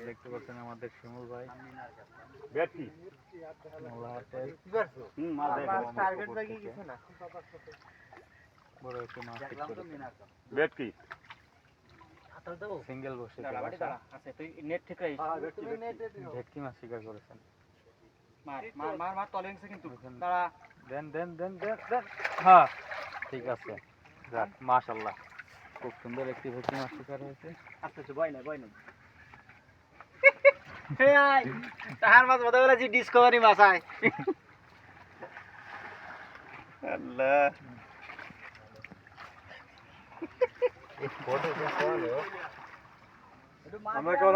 দেখতে পাচ্ছেন আমাদের শিমুল ভাই বড় একটি মাছ সিঙ্গেল বসে নেট ঠিক ভেটকি মাছ শিকার করেছেন। দেন দেন দেন দেন দেন। হ্যাঁ ঠিক আছে, যাক মাশাআল্লাহ খুব সুন্দর একটি ভেটকি মাছ শিকার হয়েছে। তাহার মাছ বোধ করে ডিসকভারি মাছ আয়। আল্লাহ আমরা কেমন